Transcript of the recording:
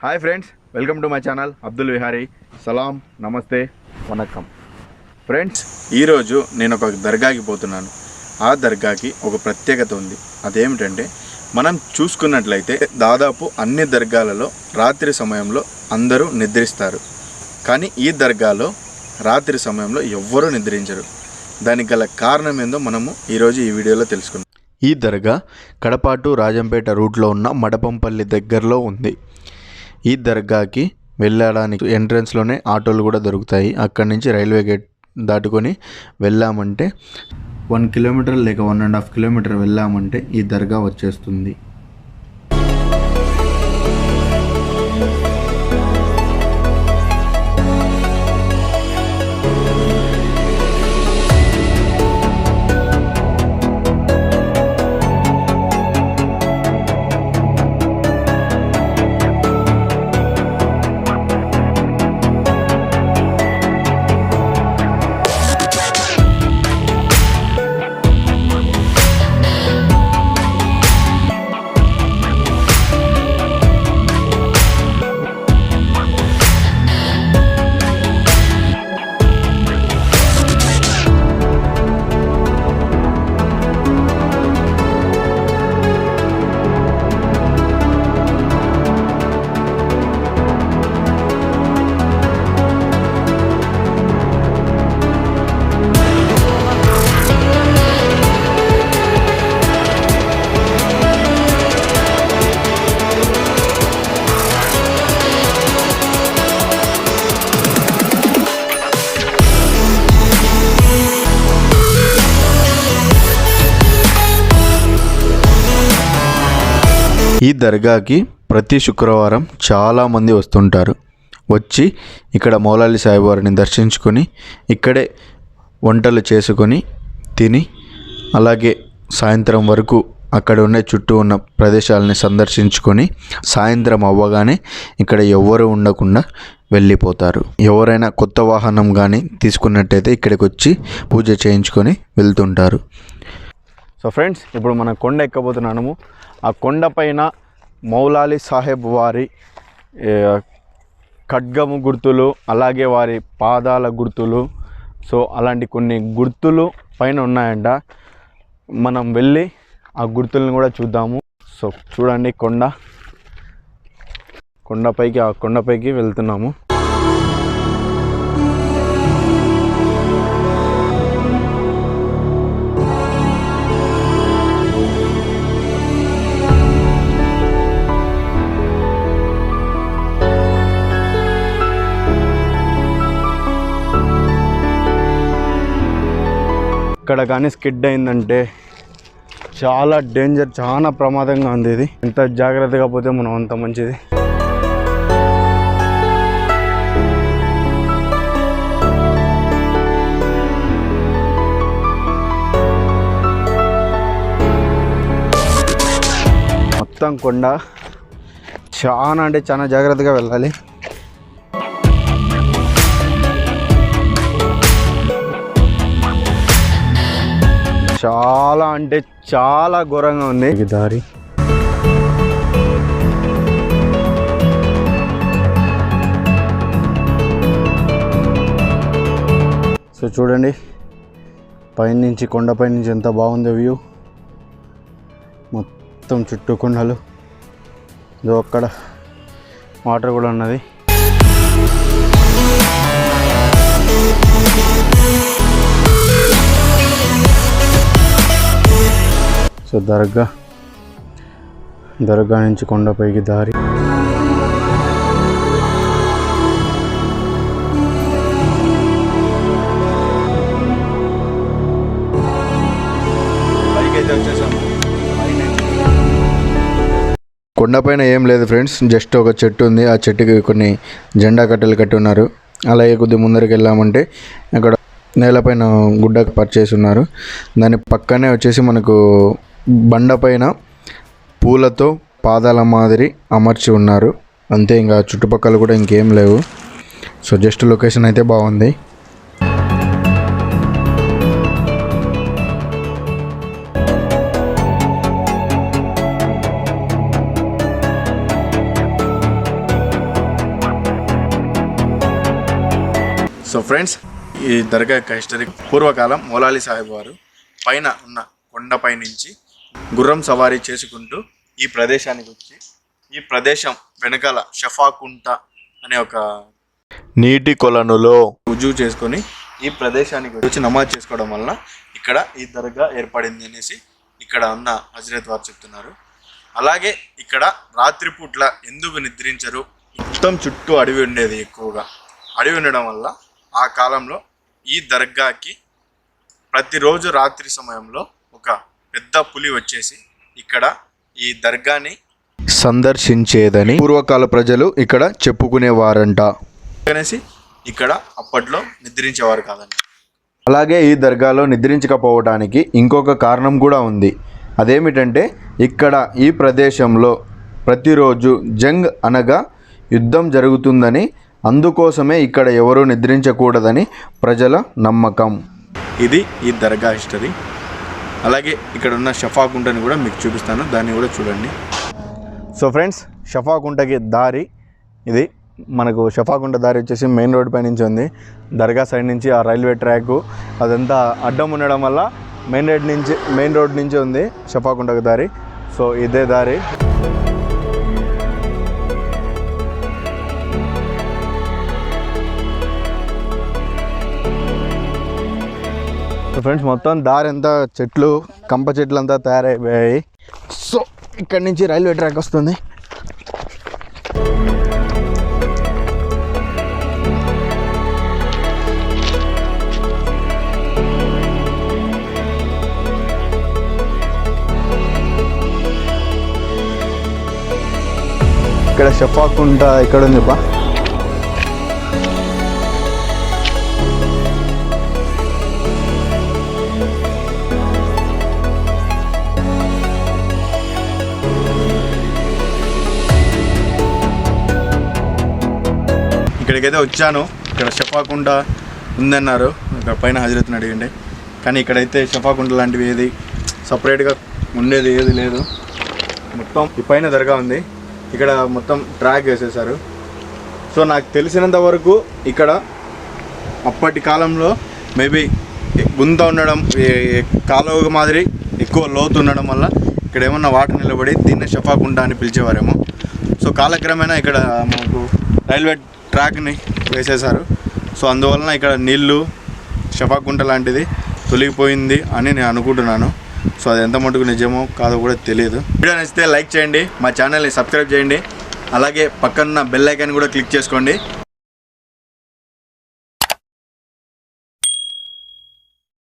Hi friends, welcome to my channel Abdul Vihari. సలాం, namaste, vanakkam. Friends, ఈరోజు నేను ఒక దర్గాకి పోతున్నాను. ఆ దర్గాకి ఒక ప్రత్యేకత ఉంది. అదేమిటంటే, మనం చూసుకున్నట్లయితే దాదాపు అన్ని దర్గాలలో రాత్రి సమయంలో అందరూ నిద్రిస్తారు. కానీ ఈ దర్గాలో రాత్రి సమయంలో ఎవ్వరూ నిద్రించరు. దానికి గల కారణం ఏందో మనము ఈరోజు ఈ వీడియోలో తెలుసుకుందాం. ఈ దర్గా కడప టు రాజంపేట రూట్లో ఉన్న మడపంపల్లి దగ్గరలో ఉంది. ఈ దర్గాకి వెళ్ళడానికి ఎంట్రన్స్లోనే ఆటోలు కూడా దొరుకుతాయి. అక్కడి నుంచి రైల్వే గేట్ దాటుకొని వెళ్ళామంటే 1 కిలోమీటర్ లేక 1.5 కిలోమీటర్ వెళ్ళామంటే ఈ దర్గా వచ్చేస్తుంది. ఈ దర్గాకి ప్రతి శుక్రవారం చాలామంది వస్తుంటారు. వచ్చి ఇక్కడ మౌలాలి సాహిబ్ వారిని దర్శించుకొని ఇక్కడే వంటలు చేసుకొని తిని, అలాగే సాయంత్రం వరకు అక్కడ ఉన్న చుట్టూ ఉన్న ప్రదేశాలని సందర్శించుకొని సాయంత్రం అవ్వగానే ఇక్కడ ఎవ్వరూ ఉండకుండా వెళ్ళిపోతారు. ఎవరైనా కొత్త వాహనం కానీ తీసుకున్నట్టయితే ఇక్కడికి వచ్చి పూజ చేయించుకొని వెళ్తుంటారు. సో ఫ్రెండ్స్, ఇప్పుడు మనం కొండ ఎక్కబోతున్నాము. ఆ కొండపైన మౌలాలి సాహెబ్ వారి ఖడ్గము గుర్తులు, అలాగే వారి పాదాల గుర్తులు, సో అలాంటి కొన్ని గుర్తులు పైన ఉన్నాయంట. మనం వెళ్ళి ఆ గుర్తులను కూడా చూద్దాము. సో చూడండి, కొండపైకి వెళ్తున్నాము. ఇక్కడ కానీ స్కిడ్ అయిందంటే చాలా డేంజర్, చాలా ప్రమాదంగా ఉంది. ఇది ఎంత జాగ్రత్తగా పోతే మనం అంత మంచిది. మొత్తం కొండ చాలా అంటే చాలా జాగ్రత్తగా వెళ్ళాలి. చాలా అంటే చాలా ఘోరంగా ఉంది ఈ దారి. సో చూడండి, పైనుంచి కొండపై నుంచి ఎంత బాగుందో వ్యూ. మొత్తం చుట్టూ కొండలు, ఇదో అక్కడ వాటర్ కూడా ఉన్నది. సో దర్గా నుంచి కొండపైకి దారి. కొండపైన ఏం లేదు ఫ్రెండ్స్, జస్ట్ ఒక చెట్టు ఉంది. ఆ చెట్టుకి కొన్ని జెండా కట్టెలు కట్టి ఉన్నారు. అలాగే కొద్ది ముందరికి వెళ్ళామంటే అక్కడ నేలపైన గుడ్డ పరిచేసి ఉన్నారు. దాని పక్కనే వచ్చేసి మనకు బండపైన పూలతో పాదాల మాదిరి అమర్చి ఉన్నారు. అంతే, ఇంకా చుట్టుపక్కల కూడా ఇంకేం లేవు. సో జస్ట్ లొకేషన్ అయితే బాగుంది. సో ఫ్రెండ్స్, ఈ దర్గా యొక్క హిస్టరీ పూర్వకాలం మౌలాలి సాహెబ్ వారు పైన ఉన్న కొండపై నుంచి గుర్రం సవారీ చేసుకుంటూ ఈ ప్రదేశానికి వచ్చి ఈ ప్రదేశం వెనకాల షఫాకుంట అనే ఒక నీటి కొలనులో రుజువు చేసుకొని ఈ ప్రదేశానికి వచ్చి నమాజ్ చేసుకోవడం వల్ల ఇక్కడ ఈ దర్గా ఏర్పడింది అనేసి ఇక్కడ ఉన్న హజరత్ వారు చెప్తున్నారు. అలాగే ఇక్కడ రాత్రిపూట్ల ఎందుకు నిద్రించరు, మొత్తం చుట్టూ అడవి ఉండేది, ఎక్కువగా అడవి ఉండడం వల్ల ఆ కాలంలో ఈ దర్గాకి ప్రతిరోజు రాత్రి సమయంలో ఒక పెద్ద పులి వచ్చేసి ఇక్కడ ఈ దర్గాని సందర్శించేదని పూర్వకాల ప్రజలు ఇక్కడ చెప్పుకునేవారంట. అనేసి ఇక్కడ అప్పట్లో నిద్రించేవారు కాదండి. అలాగే ఈ దర్గాలో నిద్రించకపోవడానికి ఇంకొక కారణం కూడా ఉంది. అదేమిటంటే ఇక్కడ ఈ ప్రదేశంలో ప్రతిరోజు జంగ్ అనగా యుద్ధం జరుగుతుందని, అందుకోసమే ఇక్కడ ఎవరూ నిద్రించకూడదని ప్రజల నమ్మకం. ఇది ఈ దర్గా హిస్టరీ. అలాగే ఇక్కడ ఉన్న షఫాకుంటని కూడా మీకు చూపిస్తాను, దాన్ని కూడా చూడండి. సో ఫ్రెండ్స్, షఫాకుంటకి దారి ఇది. మనకు షఫాకుంట దారి వచ్చేసి మెయిన్ రోడ్ పై నుంచి ఉంది. దర్గా సైడ్ నుంచి ఆ రైల్వే ట్రాక్ అదంతా అడ్డం ఉండడం వల్ల మెయిన్ రోడ్ నుంచి ఉంది షఫాకుంటకు దారి. సో ఇదే దారి. ఫ్రెండ్స్, మొత్తం దారి అంతా చెట్లు, కంప చెట్లు అంతా తయారైపోయాయి. సో ఇక్కడి నుంచి రైల్వే ట్రాక్ వస్తుంది. ఇక్కడ షఫాకుంట ఇక్కడ ఉంది బా. ఇక్కడికైతే వచ్చాను. ఇక్కడ షఫాకుంట ఉందన్నారు, ఇక్కడ పైన హజరత్ని అడిగిండే. కానీ ఇక్కడైతే షఫాకుంట లాంటివి ఏది సపరేట్గా ఉండేది ఏది లేదు. మొత్తం ఈ పైన దర్గా ఉంది, ఇక్కడ మొత్తం ట్రాక్ వేసేసారు. సో నాకు తెలిసినంత వరకు ఇక్కడ అప్పటి కాలంలో మేబీ గుంత ఉండడం, కాలువ మాదిరి ఎక్కువ లోతు ఉండడం వల్ల ఇక్కడ ఏమన్నా వాటర్ నిలబడి దీన్ని షఫాకుంట అని పిలిచేవారేమో. సో కాలక్రమేణా ఇక్కడ మనకు రైల్వే ట్రాక్ని వేసేసారు. సో అందువలన ఇక్కడ నీళ్ళు షఫాకుంట లాంటిది తొలగిపోయింది అని నేను అనుకుంటున్నాను. సో అది ఎంత మటుకు నిజమో కాదో కూడా తెలియదు. వీడియో నచ్చితే లైక్ చేయండి, మా ఛానల్ని సబ్స్క్రైబ్ చేయండి, అలాగే పక్కన బెల్ ఐకాన్ కూడా క్లిక్ చేసుకోండి.